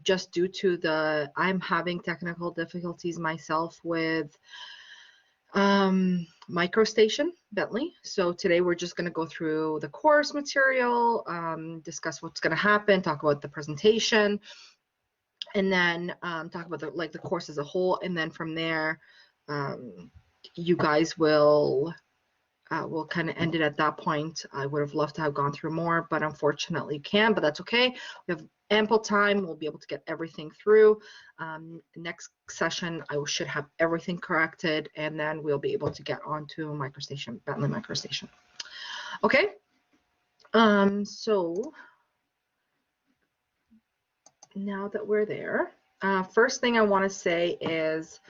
just due to I'm having technical difficulties myself with MicroStation Bentley. So today we're just going to go through the course material, discuss what's going to happen, talk about the presentation, and then talk about the course as a whole. And then from there, you guys will kind of end it at that point. I would have loved to have gone through more, but unfortunately you can't, but that's okay. We have ample time. We'll be able to get everything through. Next session, I should have everything corrected, and then we'll be able to get onto MicroStation, Bentley MicroStation. Okay. So now that we're there, first thing I want to say is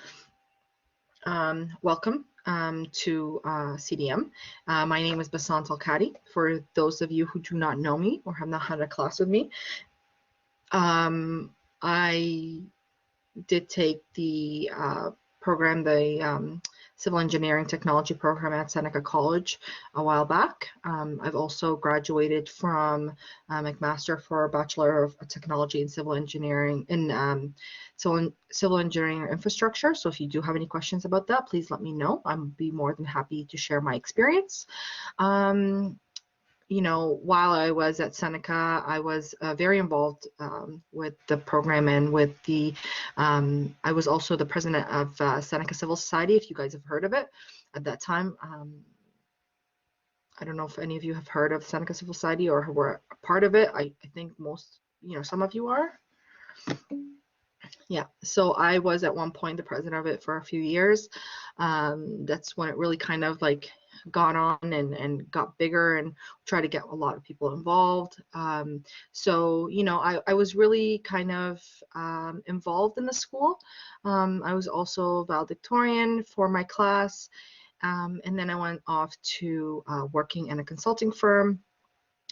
welcome to CDM. My name is Basant Alkadi. For those of you who do not know me or have not had a class with me, I did take the program, the Civil Engineering Technology program at Seneca College a while back. I've also graduated from McMaster for a Bachelor of Technology in Civil Engineering in Civil Engineering Infrastructure. So if you do have any questions about that, please let me know. I'd be more than happy to share my experience. You know, while I was at Seneca, I was very involved with the program and with the, I was also the president of Seneca Civil Society, if you guys have heard of it at that time. I don't know if any of you have heard of Seneca Civil Society or were a part of it. I think most, you know, some of you are. Yeah, so I was at one point the president of it for a few years. That's when it really kind of like got on and got bigger and tried to get a lot of people involved. So, you know, I was really kind of involved in the school. I was also valedictorian for my class. And then I went off to working in a consulting firm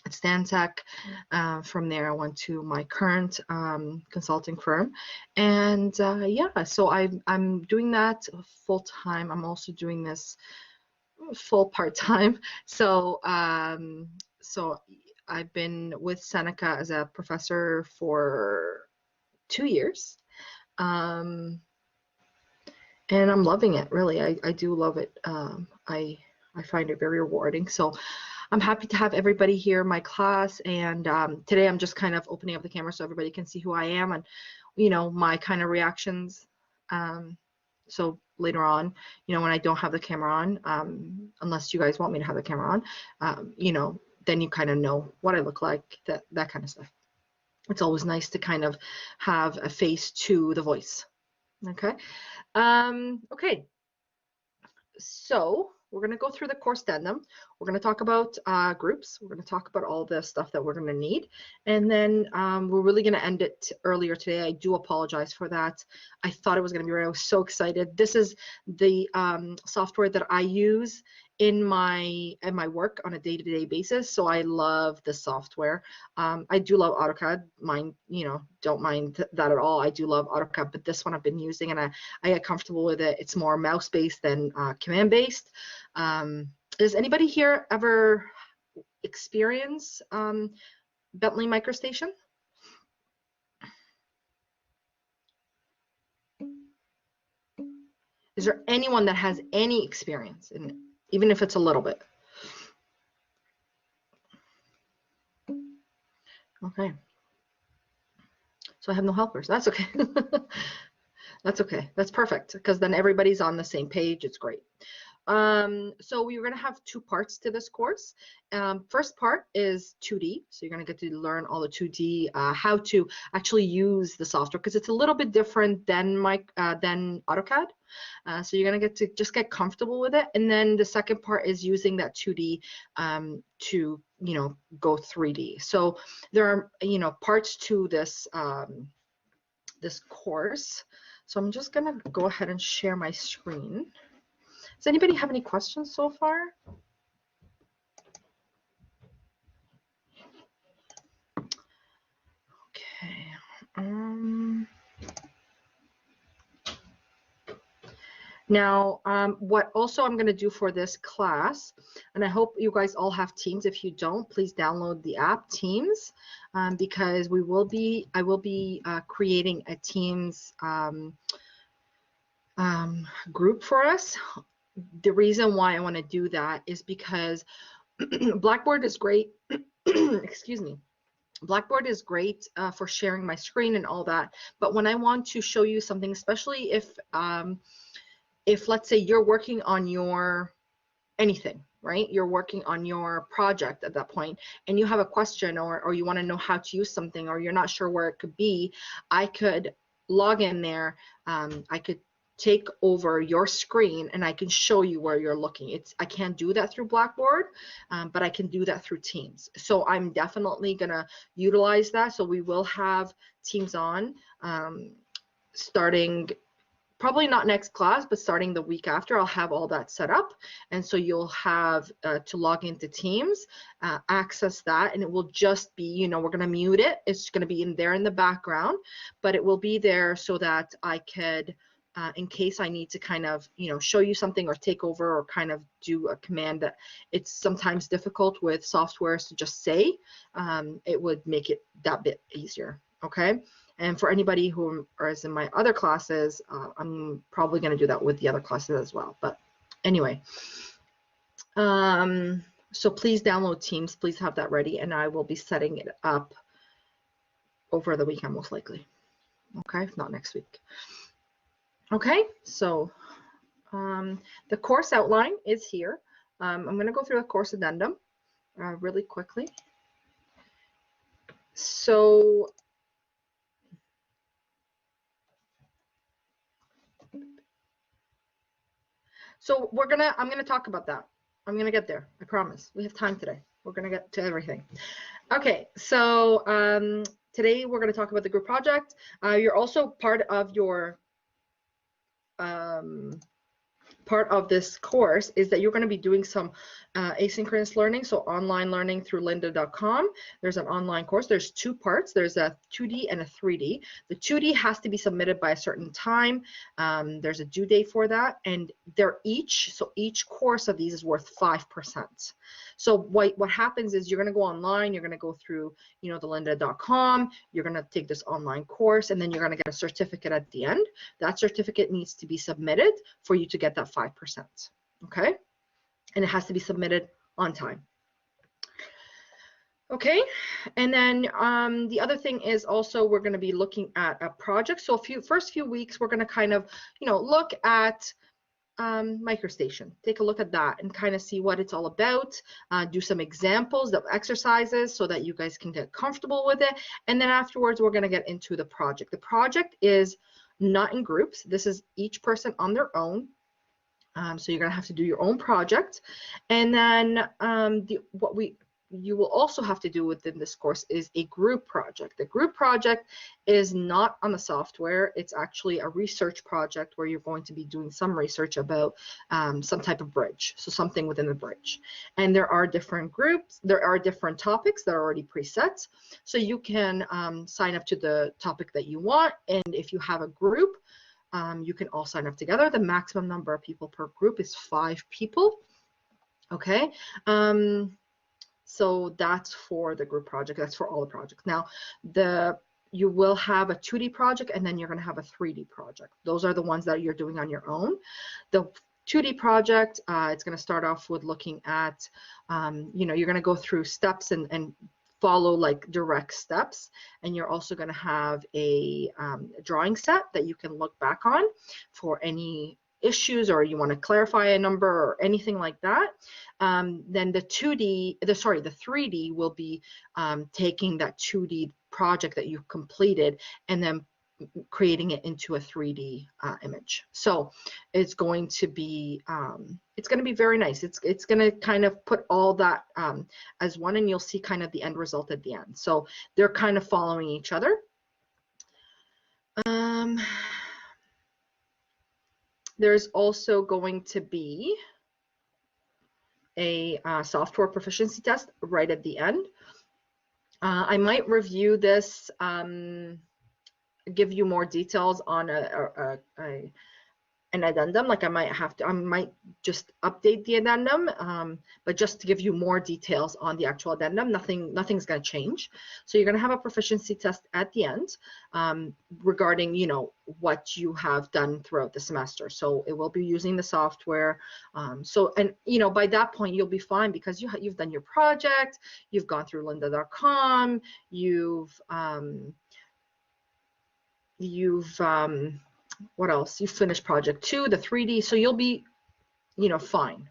at Stantec. From there, I went to my current consulting firm, and yeah, so I'm doing that full time. I'm also doing this full part-time. So so I've been with Seneca as a professor for 2 years, and I'm loving it. Really, I do love it. I find it very rewarding. So I'm happy to have everybody here in my class, and today I'm just kind of opening up the camera so everybody can see who I am and, you know, my kind of reactions. So later on, you know, when I don't have the camera on, unless you guys want me to have the camera on, you know, then you kind of know what I look like, that kind of stuff. It's always nice to kind of have a face to the voice. Okay. Okay. So we're going to go through the course addendum. We're going to talk about groups. We're going to talk about all the stuff that we're going to need. And then we're really going to end it earlier today. I do apologize for that. I thought it was going to be right. I was so excited. This is the software that I use in my work on a day-to-day basis. So I love the software. I do love AutoCAD. Don't mind that at all. I do love AutoCAD, but this one I've been using and I get comfortable with it. It's more mouse-based than command-based. Does anybody here ever experience Bentley MicroStation? Is there anyone that has any experience in it? Even if it's a little bit. Okay. So I have no helpers. That's okay. That's okay. That's perfect, because then everybody's on the same page. It's great. So we're going to have 2 parts to this course. First part is 2D. So you're going to get to learn all the 2D, how to actually use the software, because it's a little bit different than AutoCAD. So you're going to get to just get comfortable with it. And then the second part is using that 2D to, you know, go 3D. So there are, you know, parts to this, this course. So I'm just going to go ahead and share my screen. Does anybody have any questions so far? Okay. Now, what also I'm going to do for this class, and I hope you guys all have Teams. If you don't, please download the app Teams. because I will be creating a Teams group for us. The reason why I want to do that is because Blackboard is great. Excuse me. Blackboard is great for sharing my screen and all that, but when I want to show you something, especially if let's say you're working on your anything, right? You're working on your project at that point and you have a question, or you want to know how to use something, or you're not sure where it could be, I could log in there. I could take over your screen and I can show you where you're looking. I can't do that through Blackboard, but I can do that through Teams. So I'm definitely gonna utilize that. So we will have Teams on starting probably not next class, but starting the week after. I'll have all that set up, and so you'll have to log into Teams, access that, and it will just be, you know, we're going to mute it. It's going to be in there in the background, but it will be there so that I could, in case I need to kind of, you know, show you something or take over or kind of do a command that it's sometimes difficult with softwares to just say, it would make it that bit easier. Okay. And for anybody who is in my other classes, I'm probably going to do that with the other classes as well. But anyway, so please download Teams. Please have that ready, and I will be setting it up over the weekend most likely. Okay, if not next week. Okay, so the course outline is here. I'm going to go through the course addendum really quickly. So I'm gonna talk about that. I'm gonna get there. I promise. We have time today. We're gonna get to everything. Okay, so today we're gonna talk about the group project. You're also part of your part of this course is that you're going to be doing some asynchronous learning, so online learning through lynda.com. There's an online course. There's two parts. There's a 2D and a 3D. The 2D has to be submitted by a certain time. There's a due date for that, and each course of these is worth 5%. So what happens is you're going to go online, you're going to go through, you know, the lynda.com, you're going to take this online course, and then you're going to get a certificate at the end. That certificate needs to be submitted for you to get that 5%, okay? And it has to be submitted on time. Okay, and then the other thing is also we're going to be looking at a project. So first few weeks we're going to kind of, you know, look at MicroStation. Take a look at that and kind of see what it's all about. Do some examples of exercises so that you guys can get comfortable with it. And then afterwards we're going to get into the project. The project is not in groups. This is each person on their own. So you're going to have to do your own project. And then you will also have to do within this course is a group project. The group project is not on the software. It's actually a research project where you're going to be doing some research about some type of bridge, so something within the bridge. And there are different groups. There are different topics that are already preset. So you can sign up to the topic that you want. And if you have a group, you can all sign up together. The maximum number of people per group is 5 people. Okay. So that's for the group project. That's for all the projects. Now, you will have a 2D project, and then you're going to have a 3D project. Those are the ones that you're doing on your own. The 2D project, it's going to start off with looking at, you know, you're going to go through steps and follow like direct steps, and you're also going to have a drawing set that you can look back on for any issues, or you want to clarify a number or anything like that. Then the 3D will be taking that 2D project that you completed and then creating it into a 3D image. So it's going to be very nice. It's going to kind of put all that as one, and you'll see kind of the end result at the end. So they're kind of following each other. There's also going to be a software proficiency test right at the end. I might review this, give you more details on an addendum. Like I might just update the addendum, but just to give you more details on the actual addendum. Nothing's going to change. So you're going to have a proficiency test at the end regarding, you know, what you have done throughout the semester. So it will be using the software. And you know, by that point you'll be fine because you've done your project, you've gone through lynda.com, what else? You finished project 2, the 3D, so you'll be, you know, fine.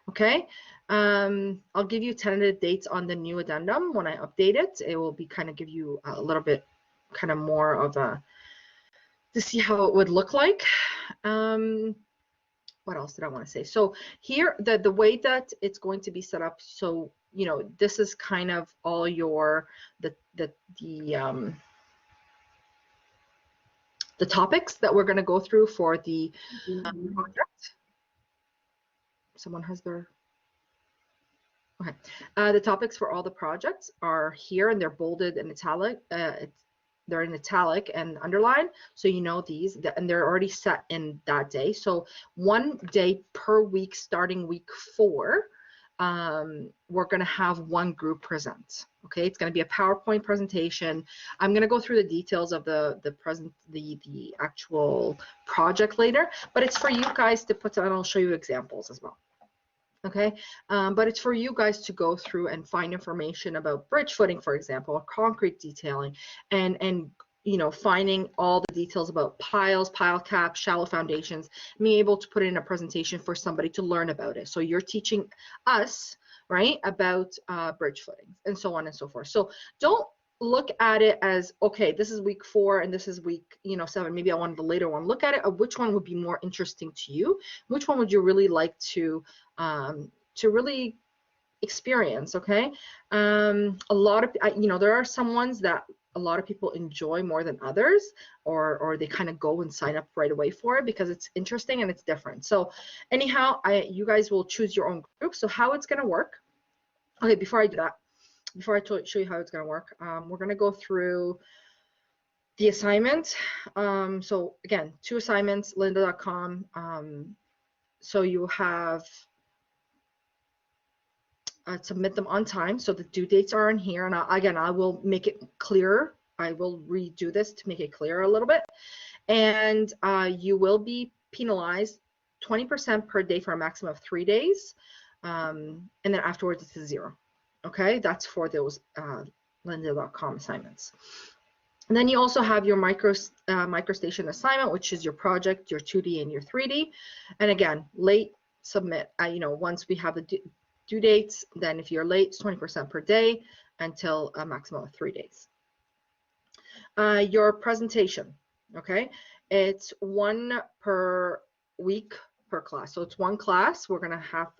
Okay. I'll give you tentative dates on the new addendum when I update it. It will be kind of give you a little bit kind of more of a to see how it would look like. What else did I want to say? So here, the way that it's going to be set up, so you know, this is kind of all your the topics that we're going to go through for the project. Someone has their okay. The topics for all the projects are here, and they're bolded and italic. They're in italic and underlined, so you know these, and they're already set in that day. So one day per week, starting week 4, we're going to have one group present. Okay, it's going to be a PowerPoint presentation. I'm going to go through the details of the actual project later, but it's for you guys to put on. I'll show you examples as well. Okay, but it's for you guys to go through and find information about bridge footing, for example, or concrete detailing, and you know, finding all the details about piles, pile caps, shallow foundations, being able to put it in a presentation for somebody to learn about it. So you're teaching us, right, about bridge footings and so on and so forth. So don't look at it as, okay, this is week 4 and this is week, you know, 7. Maybe I wanted the later one. Look at it, which one would be more interesting to you? Which one would you really like to really experience? Okay, a lot of, you know, there are some ones that a lot of people enjoy more than others, or they kind of go and sign up right away for it because it's interesting and it's different. So anyhow, you guys will choose your own group. So how it's going to work, okay, before I do that, before I show you how it's going to work, we're going to go through the assignment. So again, 2 assignments, lynda.com. So you have submit them on time. So the due dates are in here, and again, I will make it clearer. I will redo this to make it clearer a little bit. And you will be penalized 20% per day for a maximum of 3 days, and then afterwards it's a 0. Okay, that's for those lynda.com assignments. And then you also have your microstation assignment, which is your project, your 2D and your 3D. And again, late submit. You know, once we have the due dates, then if you're late, it's 20% per day until a maximum of 3 days. Your presentation, okay, it's 1 per week per class. So it's 1 class. We're going to have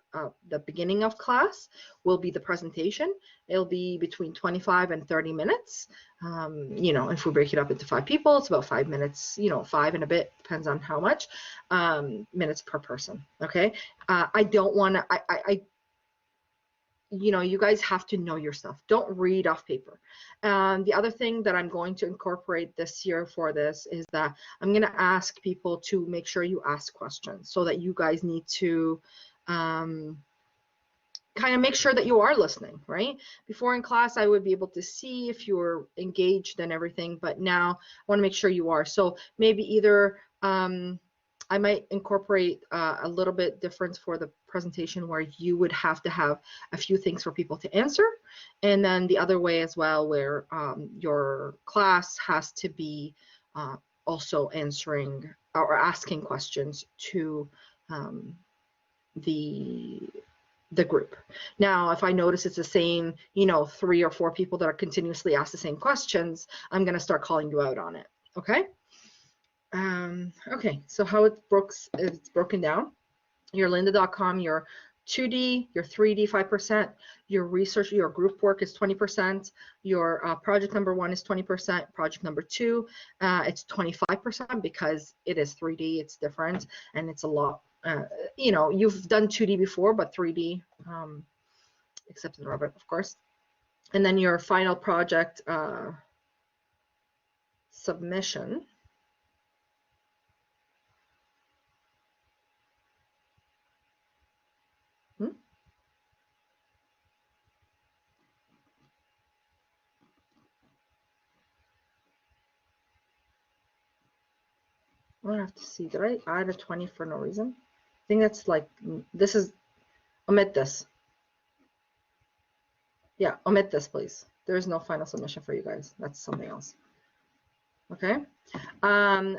the beginning of class will be the presentation. It'll be between 25 and 30 minutes. You know, if we break it up into 5 people, it's about 5 minutes, you know, 5 and a bit, depends on how much minutes per person. Okay. I don't want to, you know, you guys have to know your stuff. Don't read off paper. The other thing that I'm going to incorporate this year for this is that I'm going to ask people to make sure you ask questions, so that you guys need to kind of make sure that you are listening, right? Before in class, I would be able to see if you were engaged and everything, but now I want to make sure you are. So maybe either I might incorporate a little bit difference for the presentation, where you would have to have a few things for people to answer, and then the other way as well, where your class has to be also answering or asking questions to the group. Now, if I notice it's the same, you know, 3 or 4 people that are continuously asked the same questions, I'm going to start calling you out on it. Okay. Okay, so how it's broken down: your lynda.com, your 2D, your 3D 5%, your research, your group work is 20%, your project number 1 is 20%, project number 2 it's 25% because it is 3D, it's different, and it's a lot. You know, you've done 2D before, but 3D, except in Revit, of course. And then your final project submission. I have to see, did I add a 20 for no reason? I think that's like, this is, omit this. Yeah, omit this, please. There is no final submission for you guys. That's something else. Okay.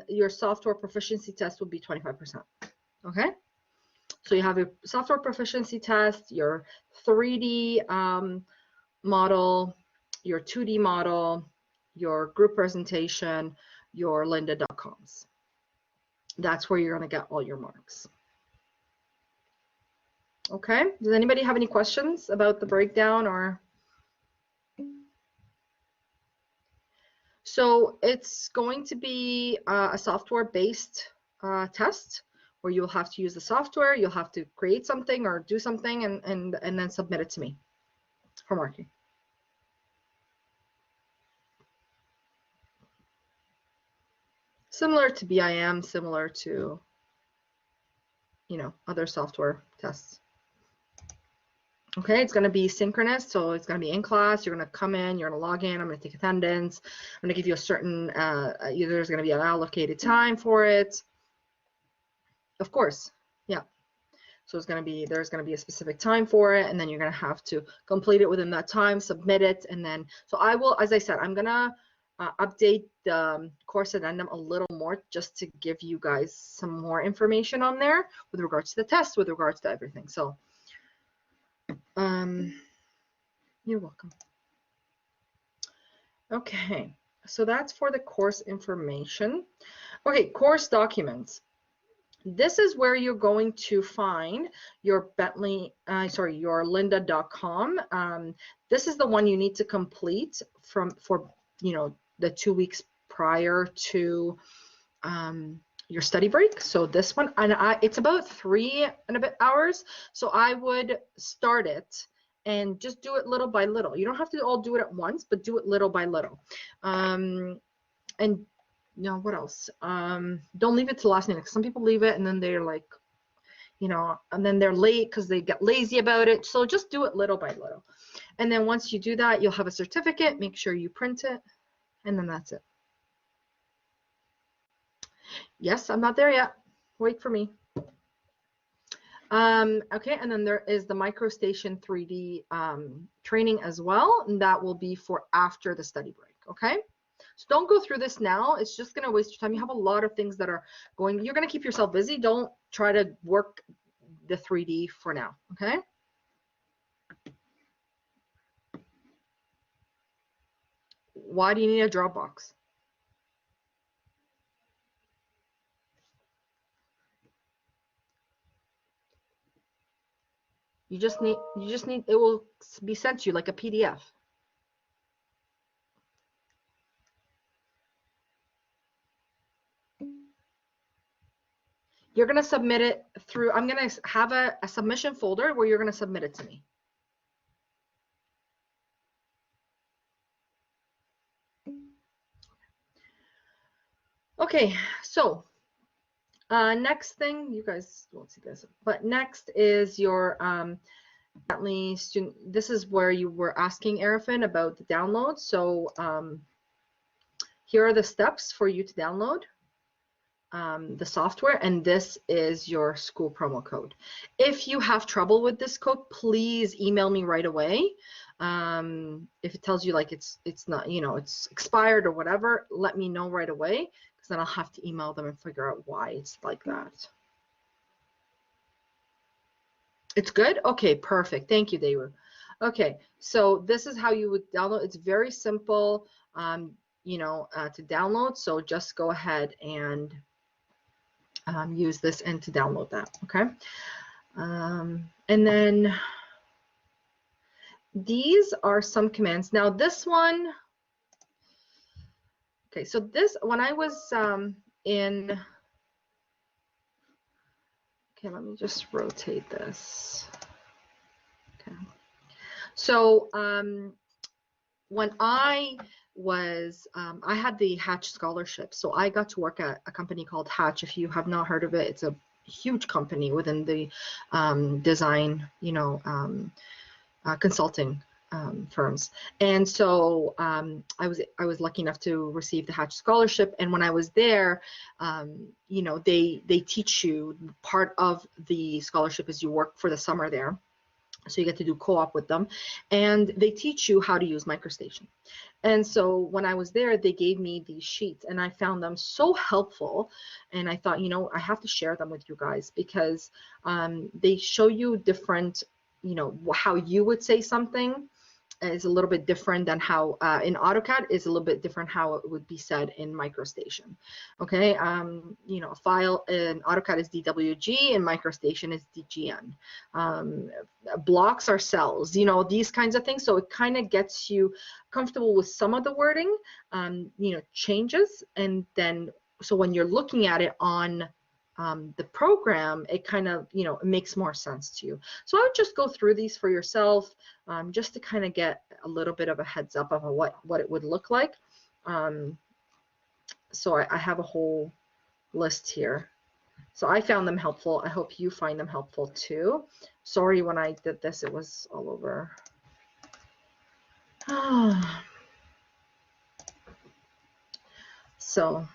Your software proficiency test will be 25%. Okay. So you have your software proficiency test, your 3D model, your 2D model, your group presentation, your lynda.coms. That's where you're going to get all your marks. Okay. Does anybody have any questions about the breakdown or? So it's going to be a software-based test where you'll have to use the software, you'll have to create something or do something and then submit it to me for marking. Similar to BIM, similar to, you know, other software tests. Okay, it's going to be synchronous, so it's going to be in class. You're going to come in, you're going to log in, I'm going to take attendance. I'm going to give you a certain, there's going to be an allocated time for it. Of course, yeah. So it's going to be, there's going to be a specific time for it, and then you're going to have to complete it within that time, submit it, and then, so I will, as I said, I'm going to update the course addendum a little more just to give you guys some more information on there with regards to the test, with regards to everything. So, you're welcome. Okay, so that's for the course information. Okay, course documents. This is where you're going to find your your lynda.com. This is the one you need to complete for you know, the 2 weeks prior to your study break. So this one, and it's about 3 and a bit hours. So I would start it and just do it little by little. You don't have to all do it at once, but do it little by little. And no, what else? Don't leave it to the last minute, because some people leave it and then they're like, you know, and then they're late because they get lazy about it. So just do it little by little. And then once you do that, you'll have a certificate. Make sure you print it, and then that's it. Yes, I'm not there yet. Wait for me. Okay, and then there is the MicroStation 3D training as well, and that will be for after the study break, okay? So don't go through this now. It's just going to waste your time. You have a lot of things that are going. You're going to keep yourself busy. Don't try to work the 3D for now, okay? Why do you need a Dropbox? You just need, it will be sent to you like a PDF. You're going to submit it through, I'm going to have a submission folder where you're going to submit it to me. Okay, so next thing, you guys won't see this, but next is your student. This is where you were asking Arifin about the download. So here are the steps for you to download the software, and this is your school promo code. If you have trouble with this code, please email me right away. If it tells you like it's not, you know, it's expired or whatever, let me know right away, because then I'll have to email them and figure out why it's like that. It's good? Okay, perfect. Thank you, Daewoo. Okay, so this is how you would download. It's very simple, you know, to download. So just go ahead and use this and to download that, okay? And then these are some commands. Now this one, okay, so this, when I was in, okay, let me just rotate this. Okay. So when I was, I had the Hatch scholarship. So I got to work at a company called Hatch. If you have not heard of it, it's a huge company within the design, you know, consulting firms. And so I was lucky enough to receive the Hatch Scholarship. And when I was there, you know, they teach you, part of the scholarship is you work for the summer there. So you get to do co-op with them, and they teach you how to use MicroStation. And so when I was there, they gave me these sheets, and I found them so helpful. And I thought, you know, I have to share them with you guys, because they show you different, you know, how you would say something is a little bit different than how in AutoCAD is a little bit different how it would be said in MicroStation. Okay, you know, a file in AutoCAD is DWG and MicroStation is DGN. Blocks are cells, you know, these kinds of things. So it kind of gets you comfortable with some of the wording, you know, changes, and then so when you're looking at it on the program, it kind of, you know, it makes more sense to you. So I would just go through these for yourself, just to kind of get a little bit of a heads up of what it would look like. So I have a whole list here. So I found them helpful. I hope you find them helpful too. Sorry, when I did this, it was all over. So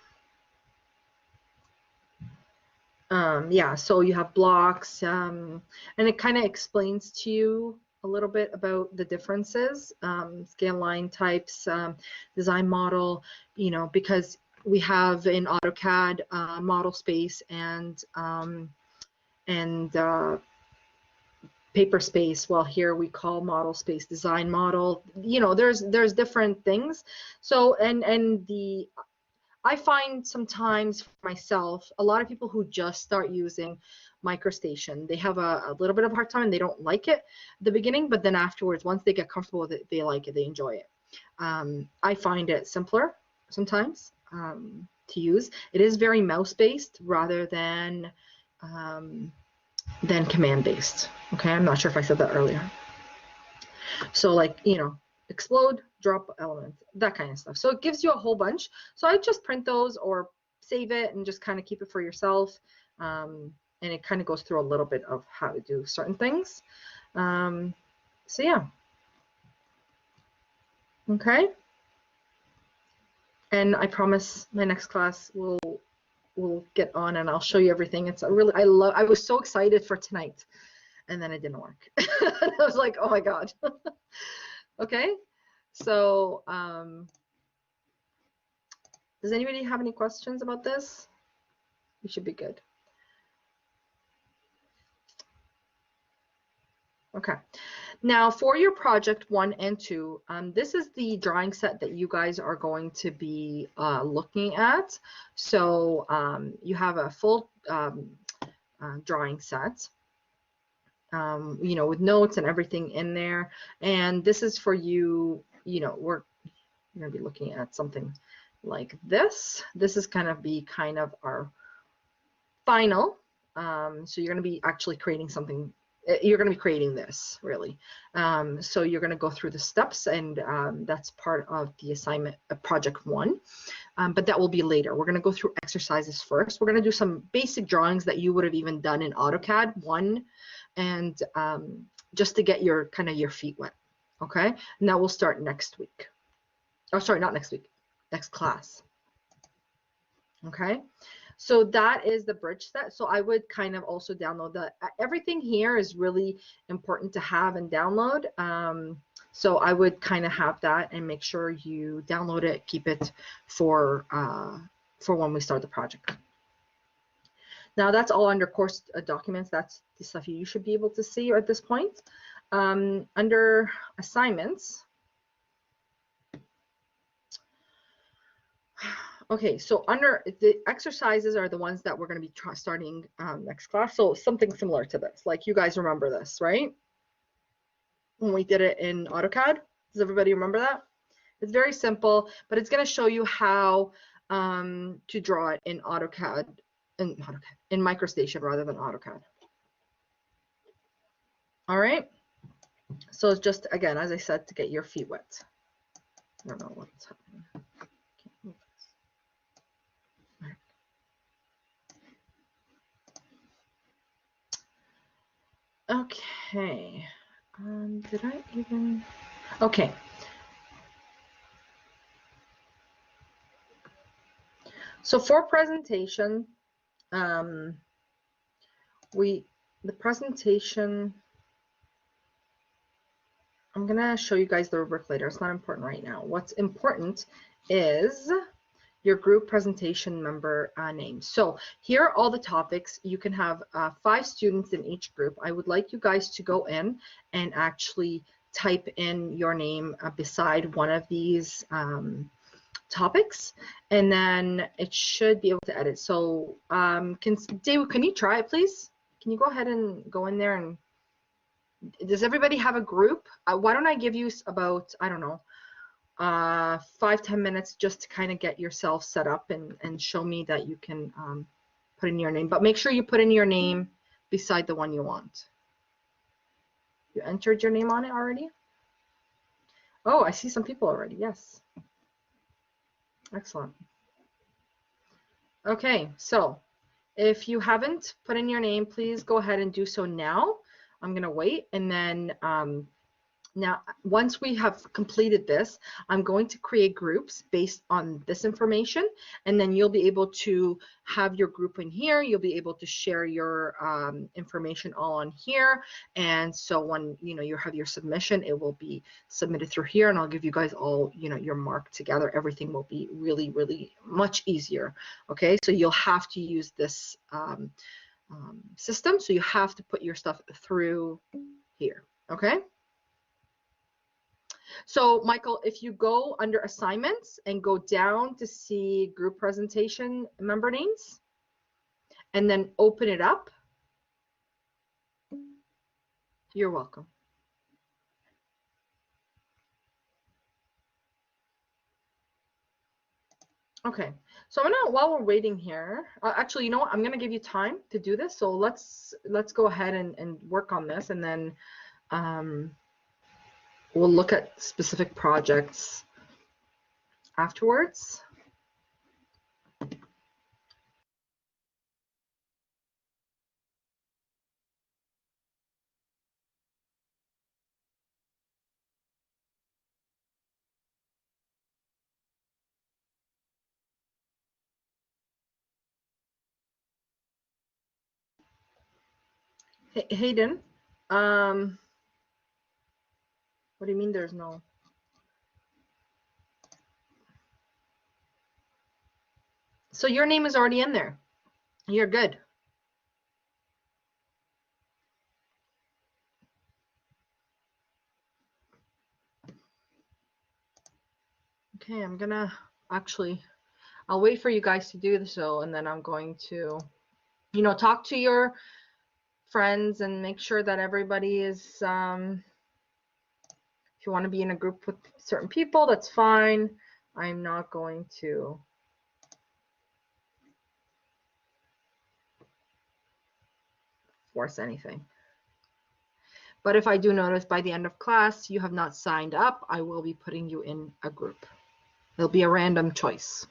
yeah, so you have blocks, and it kind of explains to you a little bit about the differences, scale line types, design model, you know, because we have in AutoCAD model space and paper space. Well, here we call model space design model. You know, there's different things. So I find sometimes for myself, a lot of people who just start using MicroStation, they have a little bit of a hard time and they don't like it at the beginning, but then afterwards, once they get comfortable with it, they like it, they enjoy it. I find it simpler sometimes to use. It is very mouse-based rather than command-based. Okay, I'm not sure if I said that earlier. So like, you know, explode, drop elements, that kind of stuff. So it gives you a whole bunch. So I just print those or save it and just kind of keep it for yourself. And it kind of goes through a little bit of how to do certain things. So yeah. Okay. And I promise my next class will get on and I'll show you everything. It's a really, I was so excited for tonight, and then it didn't work. I was like, oh my God. Okay. So, does anybody have any questions about this? You should be good. Okay. Now for your project 1 and 2, this is the drawing set that you guys are going to be looking at. So you have a full drawing set, you know, with notes and everything in there. And this is for you, you know, we're going to be looking at something like this. This is going to be kind of our final. So you're going to be actually creating something. You're going to be creating this really. So you're going to go through the steps, and that's part of the assignment of project 1. But that will be later. We're going to go through exercises first. We're going to do some basic drawings that you would have even done in AutoCAD 1, and just to get your kind of your feet wet. Okay, and that will start next week. Oh, sorry, not next week, next class. Okay, so that is the bridge set. So I would kind of also download that. Everything here is really important to have and download. So I would kind of have that and make sure you download it, keep it for when we start the project. Now that's all under course documents. That's the stuff you should be able to see at this point. Under assignments. Okay, so under the exercises are the ones that we're going to be starting next class. So something similar to this, like you guys remember this, right? When we did it in AutoCAD, does everybody remember that? It's very simple, but it's going to show you how to draw it in AutoCAD, in MicroStation rather than AutoCAD. All right. So it's just, again, as I said, to get your feet wet. I don't know what's happening. Okay, did I even, Okay. So for presentation, the presentation, I'm gonna show you guys the rubric later. It's not important right now. What's important is your group presentation member name. So here are all the topics. You can have 5 students in each group. I would like you guys to go in and actually type in your name beside one of these topics, and then it should be able to edit. So David, can you try it, please? Can you go ahead and go in there, and does everybody have a group? Why don't I give you about, I don't know, 5-10 minutes just to kind of get yourself set up and show me that you can put in your name. But make sure you put in your name beside the one you want. You entered your name on it already? Oh, I see some people already. Yes. Excellent. Okay, so if you haven't put in your name, please go ahead and do so now. I'm going to wait, and then now, once we have completed this, I'm going to create groups based on this information, and then you'll be able to have your group in here. You'll be able to share your information all on here, and so when you have your submission, it will be submitted through here, and I'll give you guys all your mark together. Everything will be really, really much easier. Okay, so you'll have to use this system, so you have to put your stuff through here. Okay. So Michael, if you go under assignments and go down to see group presentation member names, and then open it up, you're welcome. Okay, so I'm gonna, while we're waiting here, actually, you know what? I'm gonna give you time to do this. So let's go ahead and work on this, and then we'll look at specific projects afterwards. Hayden, what do you mean there's no? So your name is already in there. You're good. Okay, I'm gonna actually, I'll wait for you guys to do so, and then I'm going to, talk to your friends and make sure that everybody is, if you want to be in a group with certain people, that's fine. I'm not going to force anything. But if I do notice by the end of class you have not signed up, I will be putting you in a group. It'll be a random choice.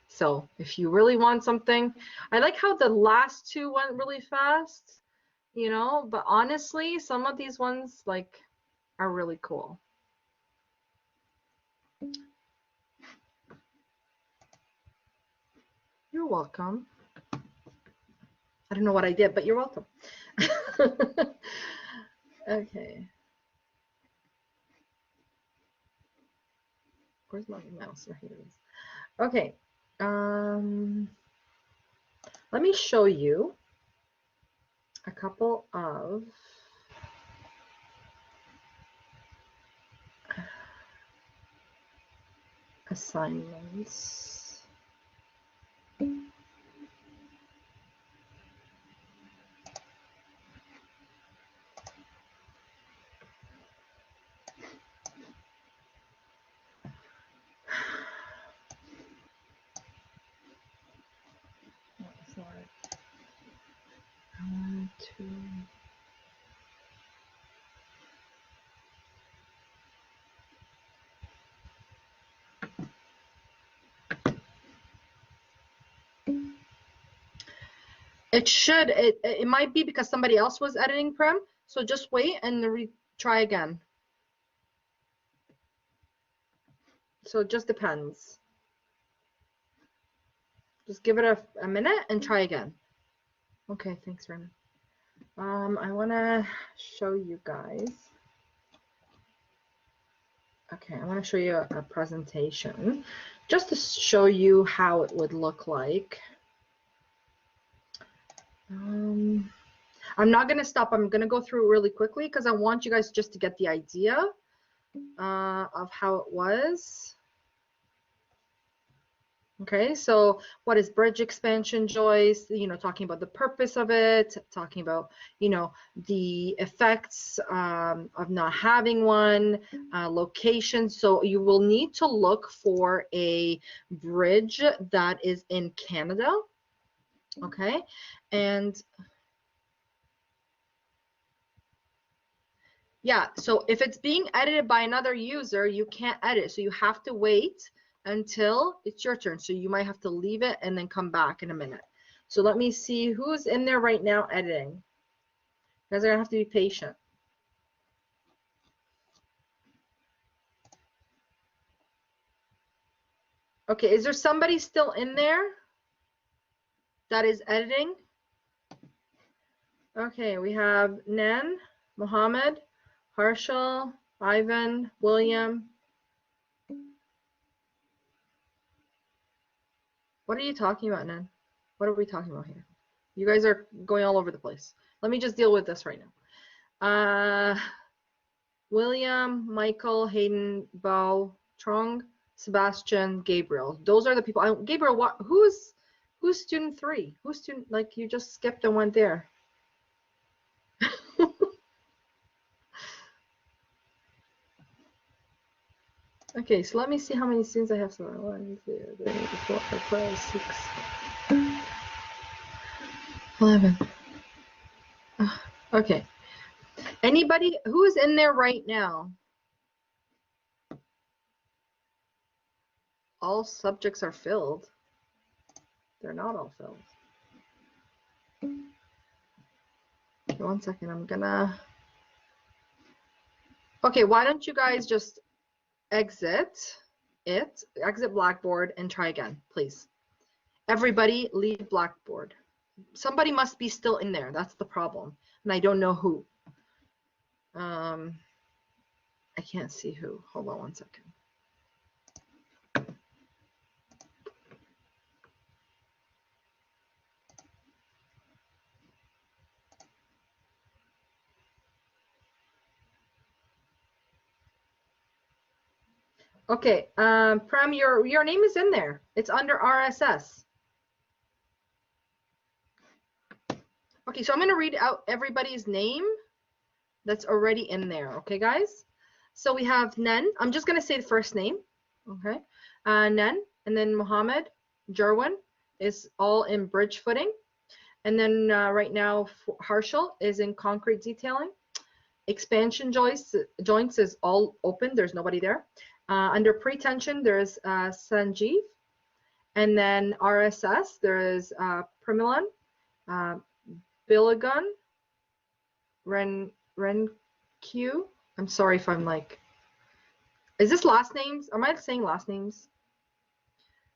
So if you really want something, I like how the last two went really fast, but honestly, some of these ones are really cool. You're welcome. I don't know what I did, but you're welcome. Okay. Where's my mouse? Here it is. Okay. Let me show you a couple of assignments. One, two. It might be because somebody else was editing Prim, so just wait and try again. So it just depends. Just give it a minute and try again. Okay, thanks, Raymond. I want to show you guys. Okay, I want to show you a presentation just to show you how it would look like. I'm not going to stop. I'm going to go through really quickly because I want you guys just to get the idea of how it was. Okay, so what is bridge expansion joist? You know, talking about the purpose of it, talking about, you know, the effects of not having one, location. So you will need to look for a bridge that is in Canada. Okay, and yeah, so if it's being edited by another user, you can't edit. So you have to wait until it's your turn. So you might have to leave it and then come back in a minute. So let me see who's in there right now editing. You guys are gonna have to be patient. Okay, is there somebody still in there that is editing? Okay, we have Nen, Mohammed, Harshal, Ivan, William. What are you talking about, Nen? What are we talking about here? You guys are going all over the place. Let me just deal with this right now. William, Michael, Hayden, Bao, Trong, Sebastian, Gabriel. Those are the people. Gabriel, what? Who's student 3? Who's student? Like you just skipped and went there. Okay, so let me see how many students I have. So 1, 2, 3, 4, 5, 6, 11. Okay. Anybody who is in there right now? All subjects are filled. They're not all filled. Okay, 1 second. I'm gonna. Okay, why don't you guys just exit Blackboard and try again, please. Everybody leave Blackboard. Somebody must be still in there. That's the problem. And I don't know who. I can't see who. Hold on 1 second. Okay, Prem, your name is in there. It's under RSS. Okay, so I'm going to read out everybody's name that's already in there. Okay, guys? So we have Nen. I'm just going to say the first name. Okay. Nen, and then Mohammed, Jarwin is all in bridge footing. And then right now, Harshal is in concrete detailing. Expansion joints is all open. There's nobody there. Under pretension, there's Sanjeev. And then RSS, there is Primilan, Bilagun, Renq. I'm sorry if I'm like, is this last names? Am I saying last names?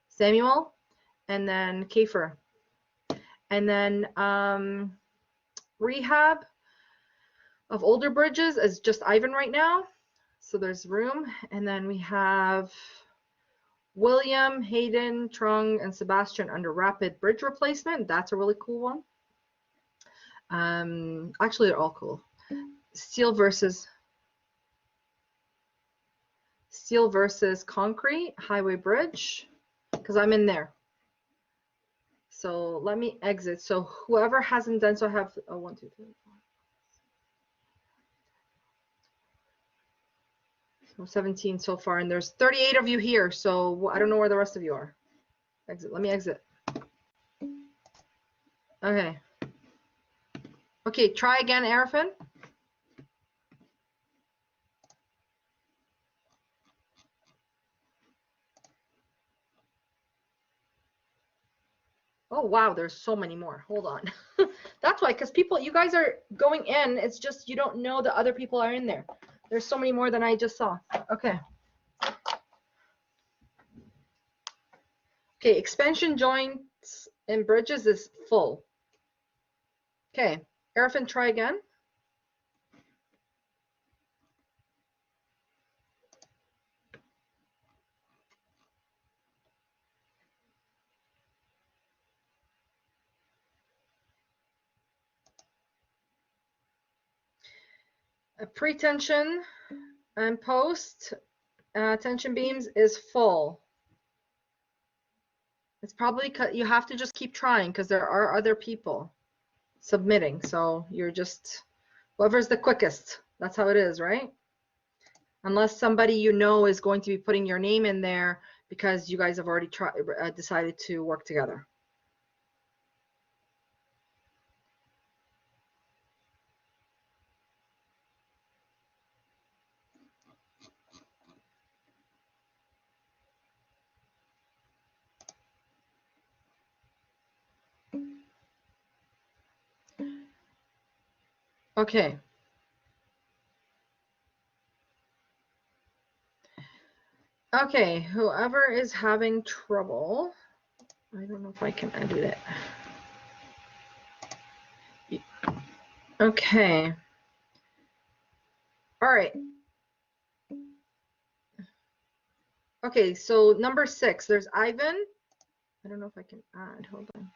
Samuel, and then Kiefer. And then rehab of older bridges is just Ivan right now. So there's room. And then we have William, Hayden, Trung, and Sebastian under rapid bridge replacement. That's a really cool one. Actually, they're all cool. Steel versus concrete, highway bridge, because I'm in there. So let me exit. So whoever hasn't done, so I have 1, 2, 3, 4. So 17 so far, and there's 38 of you here. So I don't know where the rest of you are. Exit. Let me exit. Okay. Okay, try again, Arifin. Oh, wow, there's so many more. Hold on. That's why, because people, you guys are going in. It's just you don't know that other people are in there. There's so many more than I just saw. Okay. Okay, expansion joints and bridges is full. Okay, Arifin, try again. Pre-tension and post tension beams is full. It's probably you have to just keep trying because there are other people submitting. So you're just, whoever's the quickest, that's how it is, right? Unless somebody you know is going to be putting your name in there because you guys have already decided to work together. Okay. Okay, whoever is having trouble, I don't know if I can edit it. Okay. All right. Okay, so number 6, there's Ivan. I don't know if I can add, hold on.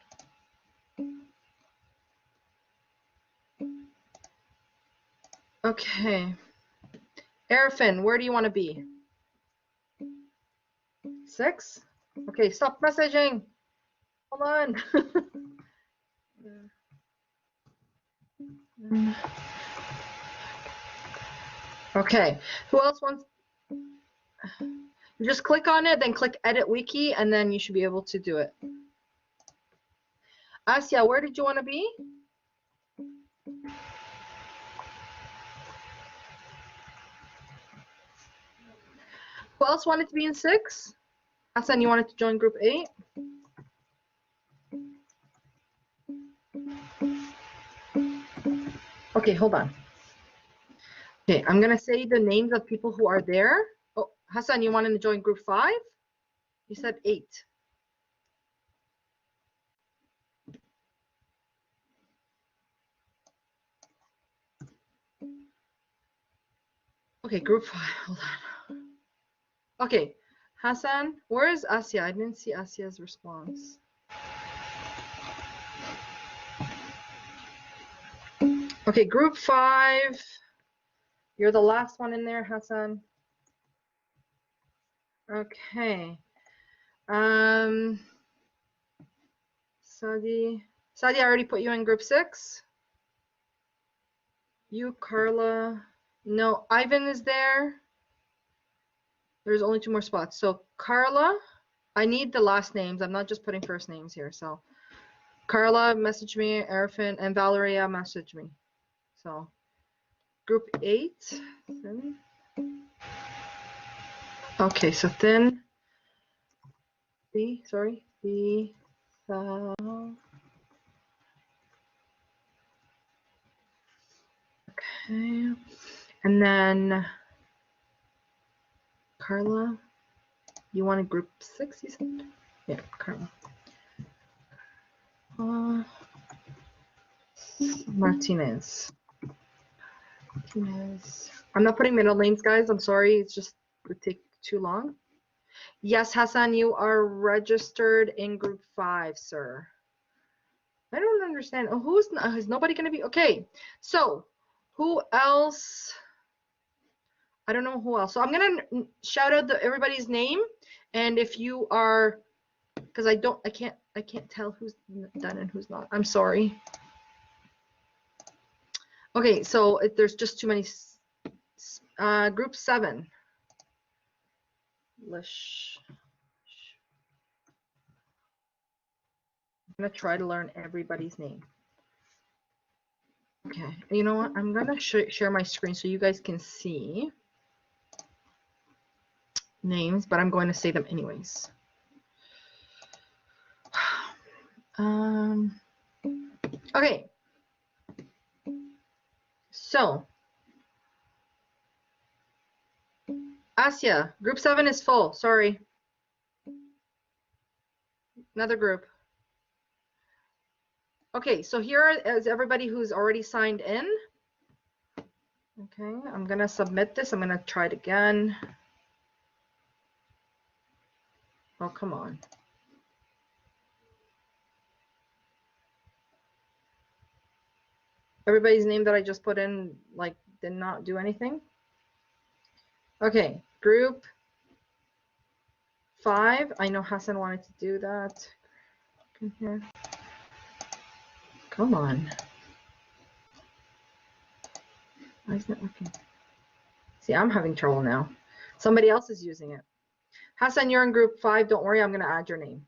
Okay. Arifin, where do you want to be? 6? Okay, stop messaging. Hold on. Okay, who else wants? You just click on it, then click Edit Wiki, and then you should be able to do it. Asya, where did you want to be? Who else wanted to be in 6? Hassan, you wanted to join group 8? Okay, hold on. Okay, I'm gonna say the names of people who are there. Oh, Hassan, you wanted to join group 5? You said 8. Okay, group 5, hold on. Okay, Hassan, where is Asya? I didn't see Asya's response. Okay, group 5. You're the last one in there, Hassan. Okay. Sadi, I already put you in group 6. You, Carla. No, Ivan is there. There's only 2 more spots. So Carla, I need the last names. I'm not just putting first names here. So Carla, message me. Arifin and Valeria, message me. So group 8. Thin. Okay, so Thin. Sorry. Okay. And then Carla, you want a group 6, you said? Yeah, Carla. Martinez. I'm not putting middle names, guys. I'm sorry. It's just would take too long. Yes, Hassan, you are registered in group 5, sir. I don't understand. Oh, is nobody going to be? Okay, so who else? I don't know who else. So I'm going to shout out everybody's name. And if you are, because I can't tell who's done and who's not. I'm sorry. Okay, so there's just too many. Group 7. Lish. I'm gonna try to learn everybody's name. Okay, you know what? I'm gonna share my screen so you guys can see names, but I'm going to say them anyways. Okay. So, Asya, group 7 is full. Sorry. Another group. Okay, so here is everybody who's already signed in. Okay, I'm gonna submit this. I'm gonna try it again. Oh, come on. Everybody's name that I just put in, like, did not do anything. Okay, group 5. I know Hassan wanted to do that. Come here. Come on. Why isn't it working? See, I'm having trouble now. Somebody else is using it. Hassan, you're in group 5. Don't worry, I'm going to add your name.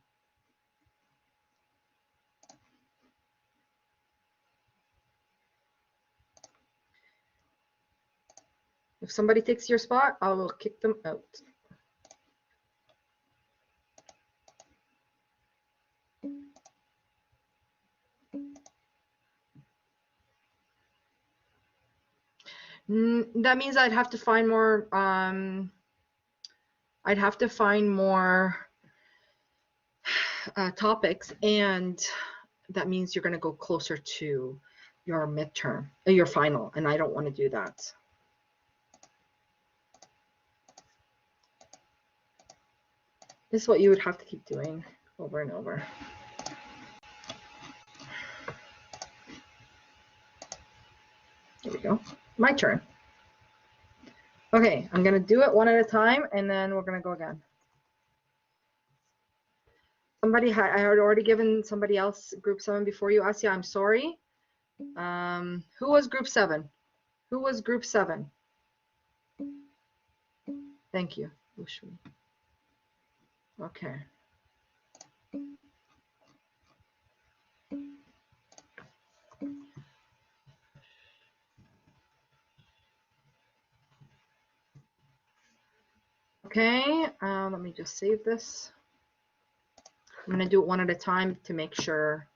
If somebody takes your spot, I will kick them out. That means I'd have to find more. I'd have to find more topics, and that means you're going to go closer to your midterm, your final, and I don't want to do that. This is what you would have to keep doing over and over. Here we go. My turn. Okay, I'm going to do it one at a time, and then we're going to go again. I had already given somebody else group 7 before you, Asya. I'm sorry. Who was group 7? Who was group 7? Thank you. Okay. Okay, let me just save this. I'm going to do it one at a time to make sure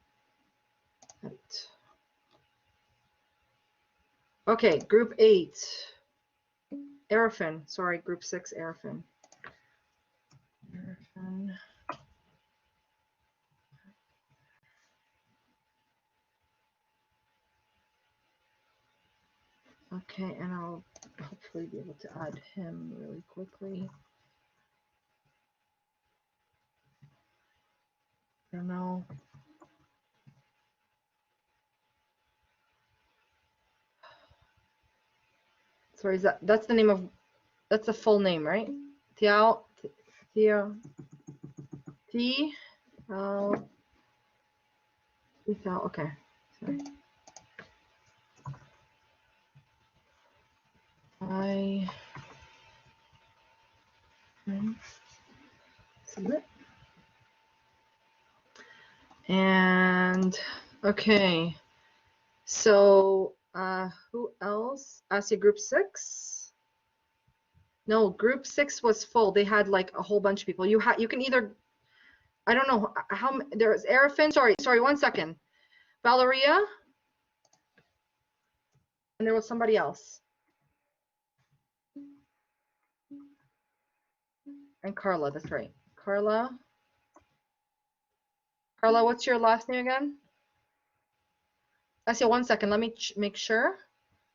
that... Okay, group 8. Arafin. Sorry, group 6, Arafin. Okay, and I'll hopefully be able to add him really quickly. I don't know. Sorry, that's the name of, that's the full name, right? Tiao, T, okay, sorry. Submit. And, okay, so who else? Asia group 6? No, group 6 was full. They had like a whole bunch of people. You can either, I don't know how, there's Arafin, sorry, 1 second. Valeria, and there was somebody else. And Carla, that's right. Carla, what's your last name again? Actually, 1 second. Let me make sure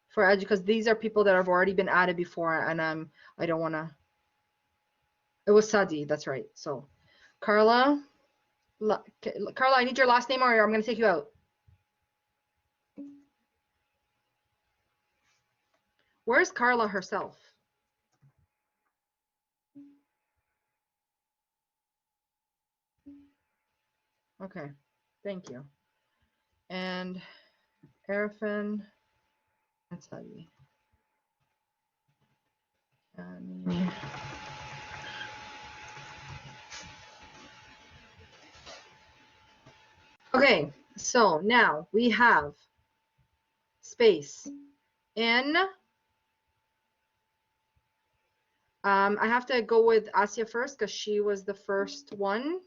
for Edge, because these are people that have already been added before, and I don't want to. It was Sadi, that's right. So, Carla, I need your last name, or I'm going to take you out. Where's Carla herself? Okay, thank you. And Arafin and Sadi. Okay, so now we have space in. I have to go with Asya first because she was the first one.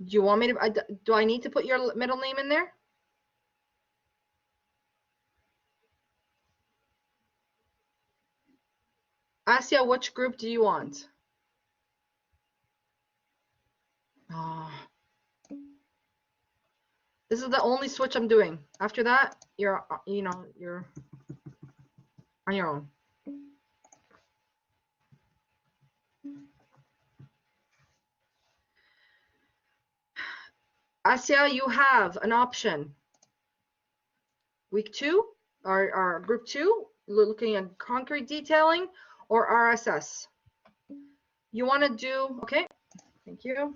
Do you want me to, do I need to put your middle name in there? Asya, which group do you want? This is the only switch I'm doing. After that, you're you're on your own. Asya, you have an option. Week 2, or group 2, looking at concrete detailing, or RSS. You want to do, okay, thank you.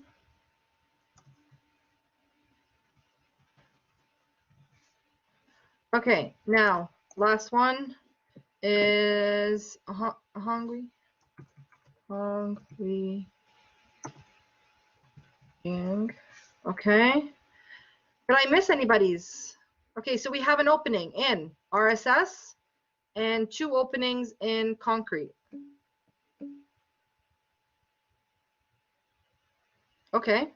Okay, now, last one is hungry. Okay. Did I miss anybody's? Okay, so we have an opening in RSS and 2 openings in concrete. Okay.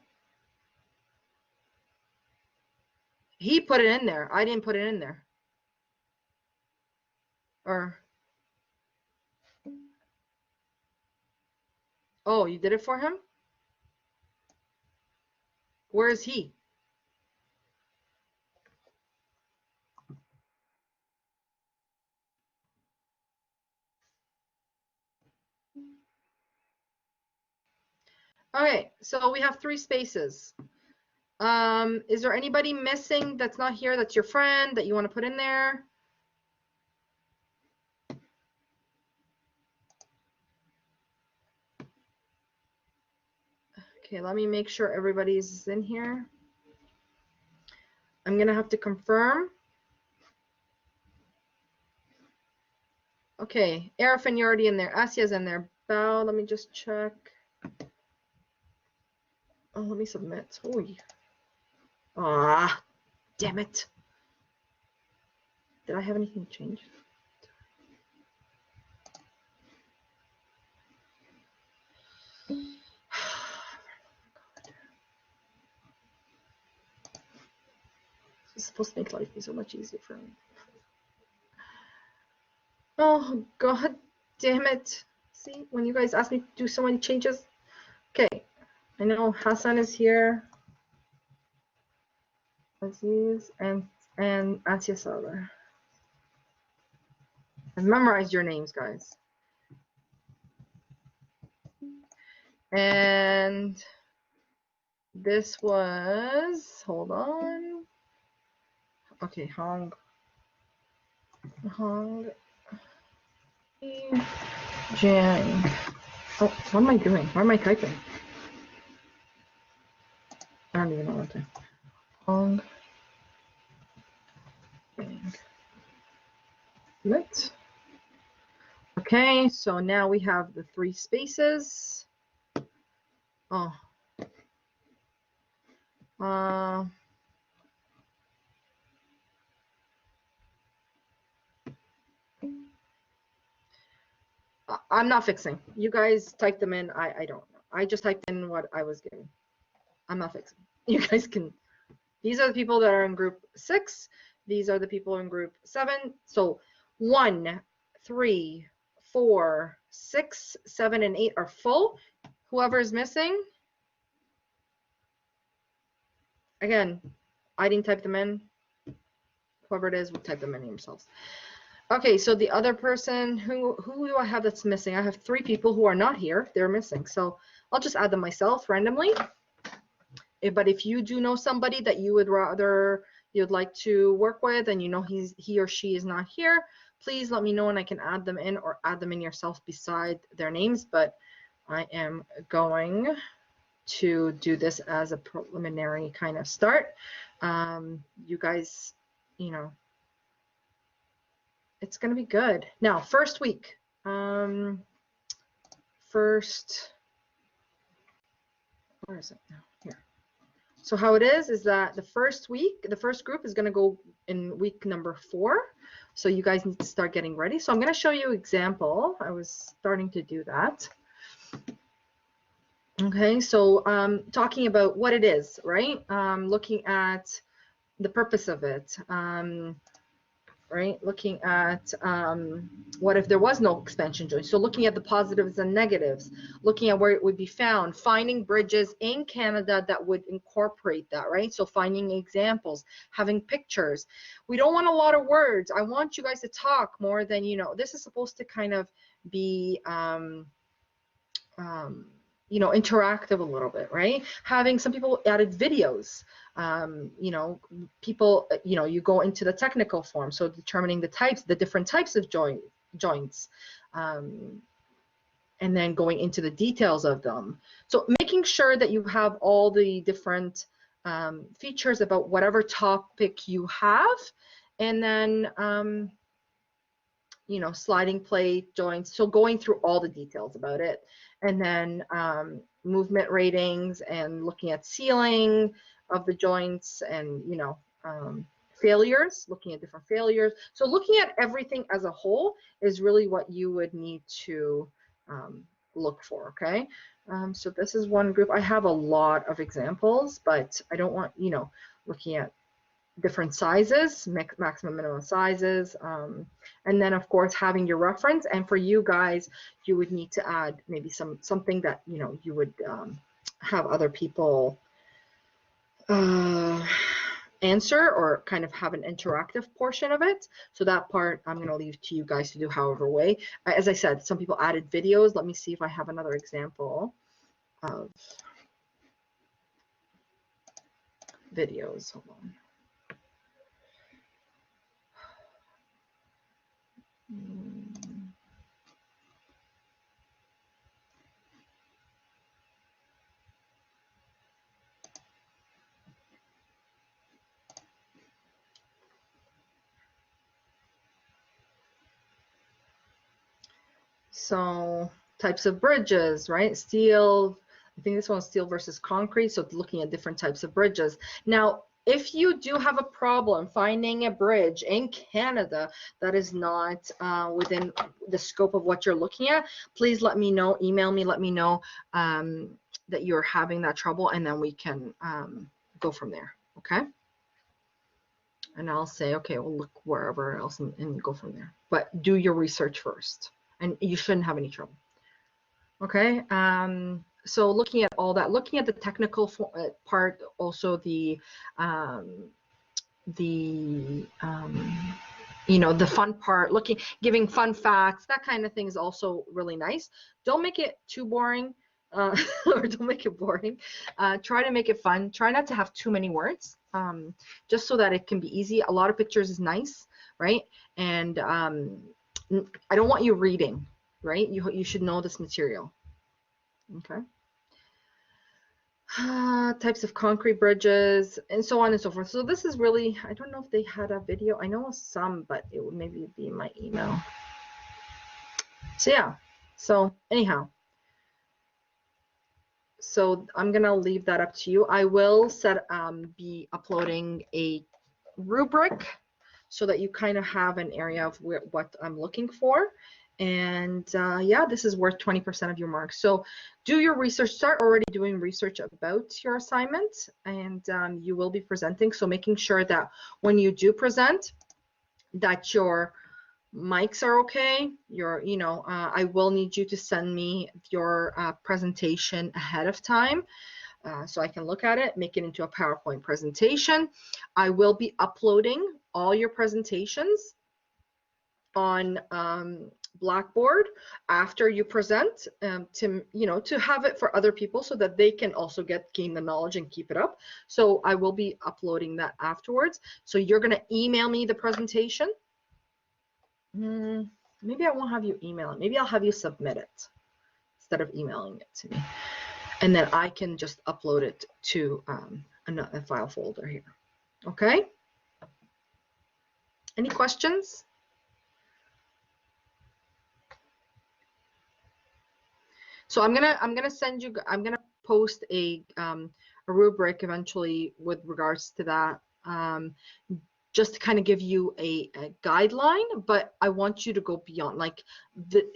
He put it in there. I didn't put it in there. Or, oh, you did it for him? Where is he? Okay, so we have 3 spaces. Is there anybody missing that's not here, that's your friend, that you want to put in there? Okay, let me make sure everybody's in here. I'm gonna have to confirm. Okay, Arifin, you're already in there. Asya's in there. Bao, let me just check. Oh, let me submit. Oh, ah, damn it. Did I have anything changed? It's supposed to make life so much easier for me. Oh, god damn it. See, when you guys ask me to do so many changes. Okay, I know Hassan is here. Aziz and Asya Salah. I've memorized your names, guys. And this was, hold on. Okay, Hong Jang. Oh, what am I doing? What am I typing? I don't even know what to. Hong Jang. Lit. Okay, so now we have the 3 spaces. Oh. I'm not fixing. You guys typed them in. I don't know. I just typed in what I was given. I'm not fixing. You guys can. These are the people that are in group 6. These are the people in group 7. So 1, 3, 4, 6, 7, and 8 are full. Whoever is missing, again, I didn't type them in. Whoever it is will type them in themselves. Okay, so the other person, who do I have that's missing? I have 3 people who are not here. They're missing. So I'll just add them myself randomly. But if you do know somebody that you would rather, you'd like to work with, and you know he or she is not here, please let me know and I can add them in, or add them in yourself beside their names. But I am going to do this as a preliminary kind of start. You guys, you know, it's going to be good. Now, first week. First, where is it now? Here. So how it is that the first week, the first group is going to go in week number 4. So you guys need to start getting ready. So I'm going to show you an example. I was starting to do that. Okay, so talking about what it is, right? Looking at the purpose of it. right? Looking at what if there was no expansion joint? So looking at the positives and negatives, looking at where it would be found, finding bridges in Canada that would incorporate that, right? So finding examples, having pictures. We don't want a lot of words. I want you guys to talk more than, you know, this is supposed to kind of be, you know, interactive a little bit, right? Having some people added videos, you know, people, you know, you go into the technical form, so determining the types, the different types of joints, and then going into the details of them. So making sure that you have all the different features about whatever topic you have, and then you know, sliding plate joints, so going through all the details about it, and then movement ratings and looking at sealing of the joints, and, you know, failures, looking at different failures. So looking at everything as a whole is really what you would need to look for, okay? So this is one group. I have a lot of examples, but I don't want, you know, looking at different sizes, maximum minimum sizes, and then of course having your reference. And for you guys, you would need to add maybe something that, you know, you would have other people answer, or kind of have an interactive portion of it. So that part I'm going to leave to you guys to do however way. As I said, some people added videos. Let me see if I have another example of videos. Hold on. So types of bridges, right? Steel, I think this one's steel versus concrete. So looking at different types of bridges. Now, if you do have a problem finding a bridge in Canada that is not within the scope of what you're looking at, please let me know, email me, let me know that you're having that trouble, and then we can go from there, okay? And I'll say, okay, we'll look wherever else and go from there. But do your research first, and you shouldn't have any trouble. Okay, so looking at all that, looking at the technical part, also the you know, the fun part, giving fun facts, that kind of thing is also really nice. Don't make it too boring, or don't make it boring. Try to make it fun. Try not to have too many words, just so that it can be easy. A lot of pictures is nice, right? And I don't want you reading, right? You should know this material. Okay. Types of concrete bridges, and so on and so forth. So this is really, I don't know if they had a video. I know some, but it would maybe be in my email. So yeah, so anyhow, so I'm gonna leave that up to you. I will be uploading a rubric so that you kind of have an area of what I'm looking for. And yeah, this is worth 20% of your marks. So do your research, start already doing research about your assignment, and you will be presenting. So making sure that when you do present, that your mics are okay. You know, I will need you to send me your presentation ahead of time. So I can look at it, make it into a PowerPoint presentation. I will be uploading all your presentations on Blackboard after you present, to, you know, to have it for other people so that they can also gain the knowledge and keep it up. So I will be uploading that afterwards. So you're going to email me the presentation. Maybe I won't have you email it. Maybe I'll have you submit it instead of emailing it to me. And then I can just upload it to a file folder here. Okay? Any questions? So I'm gonna send you. I'm gonna post a rubric eventually with regards to that, just to kind of give you a guideline. But I want you to go beyond. Like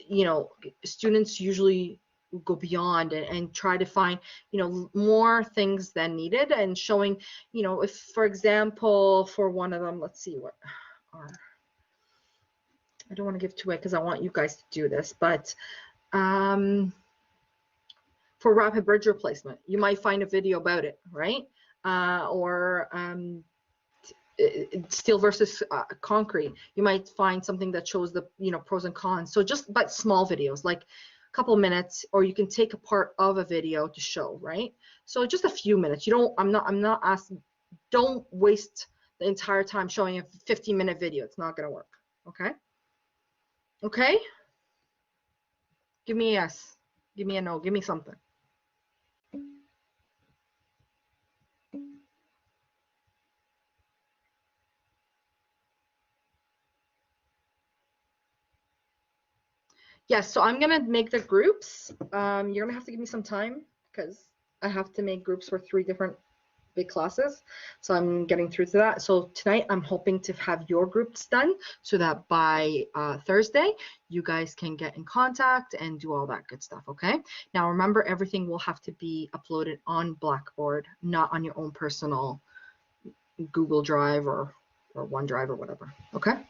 you know, students usually go beyond and try to find, you know, more things than needed, and showing, you know, if, for example, for one of them, let's see what are. I don't want to give too away because I want you guys to do this, but for rapid bridge replacement, you might find a video about it, right? Or steel versus concrete, you might find something that shows the pros and cons. So just but small videos, like a couple minutes, or you can take a part of a video to show, right? So just a few minutes. I'm not asking, don't waste the entire time showing a 15-minute video. It's not going to work. Okay, give me a yes, give me a no, give me something. Yes, so I'm gonna make the groups. You're gonna have to give me some time because I have to make groups for 3 different big classes. So I'm getting through to that. So tonight I'm hoping to have your groups done so that by Thursday you guys can get in contact and do all that good stuff, okay? Now remember, everything will have to be uploaded on Blackboard, not on your own personal Google Drive or OneDrive or whatever, okay?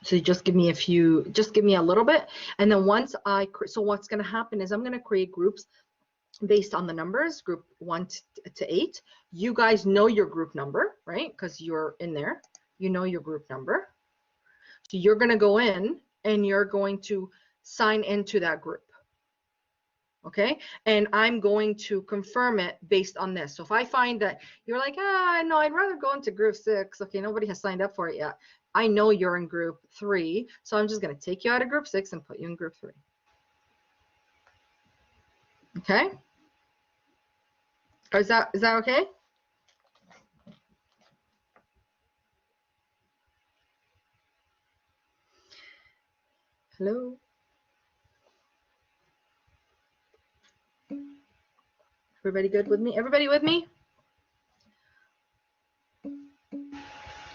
So just give me a little bit. And then so what's going to happen is I'm going to create groups based on the numbers, group 1 to 8. You guys know your group number, right? Because you're in there. You know your group number. So you're going to go in and you're going to sign into that group. Okay, and I'm going to confirm it based on this. So if I find that you're like, no, I'd rather go into group 6. Okay, nobody has signed up for it yet. I know you're in group 3, so I'm just going to take you out of group 6 and put you in group 3. Okay, is that okay? Hello. Everybody good with me? Everybody with me?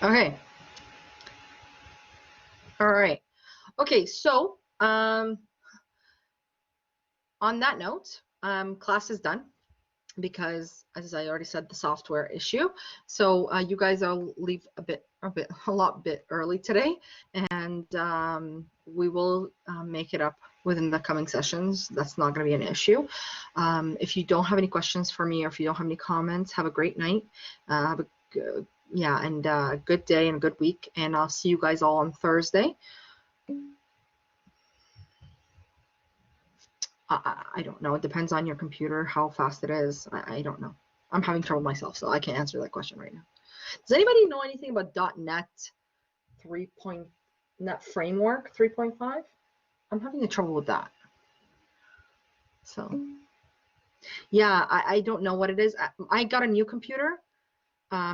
Okay. All right. Okay, so on that note, class is done because, as I already said, the software issue. So you guys will leave a lot early today, and we will make it up within the coming sessions. That's not going to be an issue. If you don't have any questions for me, or if you don't have any comments, have a great night. Have a good day and a good week, and I'll see you guys all on Thursday. I don't know. It depends on your computer, how fast it is. I don't know. I'm having trouble myself, so I can't answer that question right now. Does anybody know anything about .NET 3.0 .NET Framework 3.5? I'm having trouble with that. So yeah, I don't know what it is. I got a new computer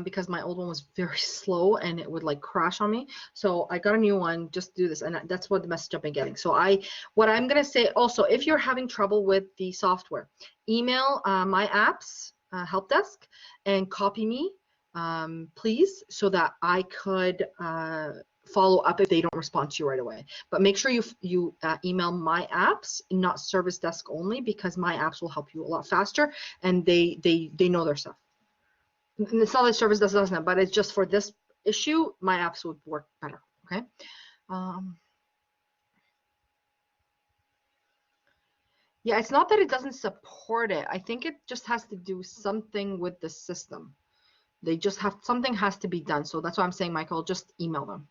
because my old one was very slow and it would like crash on me. So I got a new one just to do this, and that's what the message I've been getting. So what I'm gonna say also, if you're having trouble with the software, email my apps help desk and copy me, please, so that I could follow up if they don't respond to you right away. But make sure you email my apps, not service desk only, because my apps will help you a lot faster, and they know their stuff. And it's not that service doesn't, but it's just for this issue, my apps would work better. Okay. Yeah, it's not that it doesn't support it. I think it just has to do something with the system. They just have, something has to be done. So that's why I'm saying, Michael, just email them.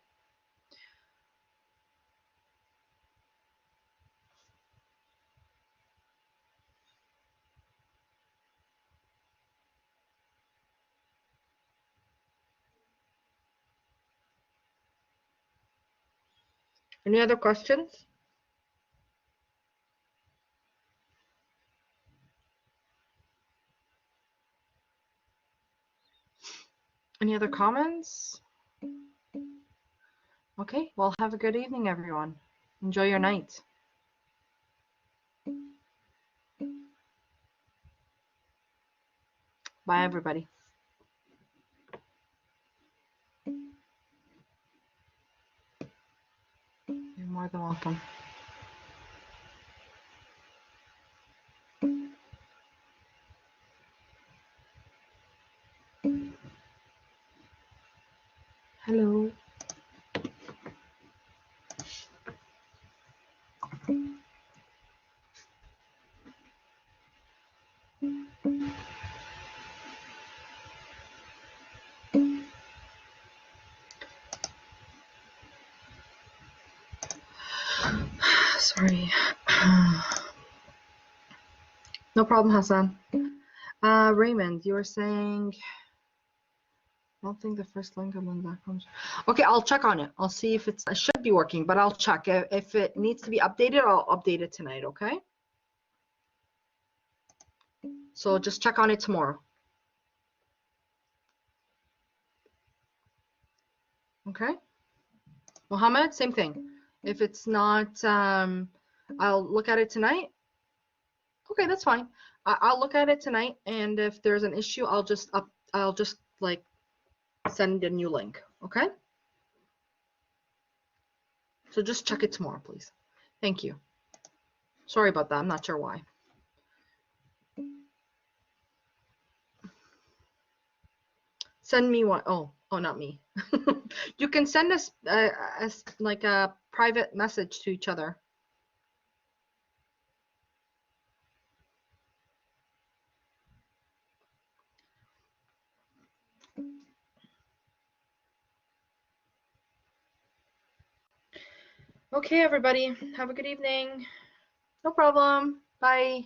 Any other questions? Any other comments? Okay, well, have a good evening, everyone. Enjoy your night. Bye, everybody. You're more than welcome. Sorry. No problem, Hassan. Raymond, you were saying, I don't think the first link I'm on that comes. Okay, I'll check on it. I'll see if it should be working, but I'll check. If it needs to be updated, I'll update it tonight, okay? So just check on it tomorrow. Okay? Mohammed, same thing. If it's not, I'll look at it tonight. Okay, that's fine. I'll look at it tonight, and if there's an issue, I'll just like send a new link. Okay? So just check it tomorrow, please. Thank you. Sorry about that. I'm not sure why. Send me one. Oh, not me. You can send us like a private message to each other. Okay, everybody. Have a good evening. No problem. Bye.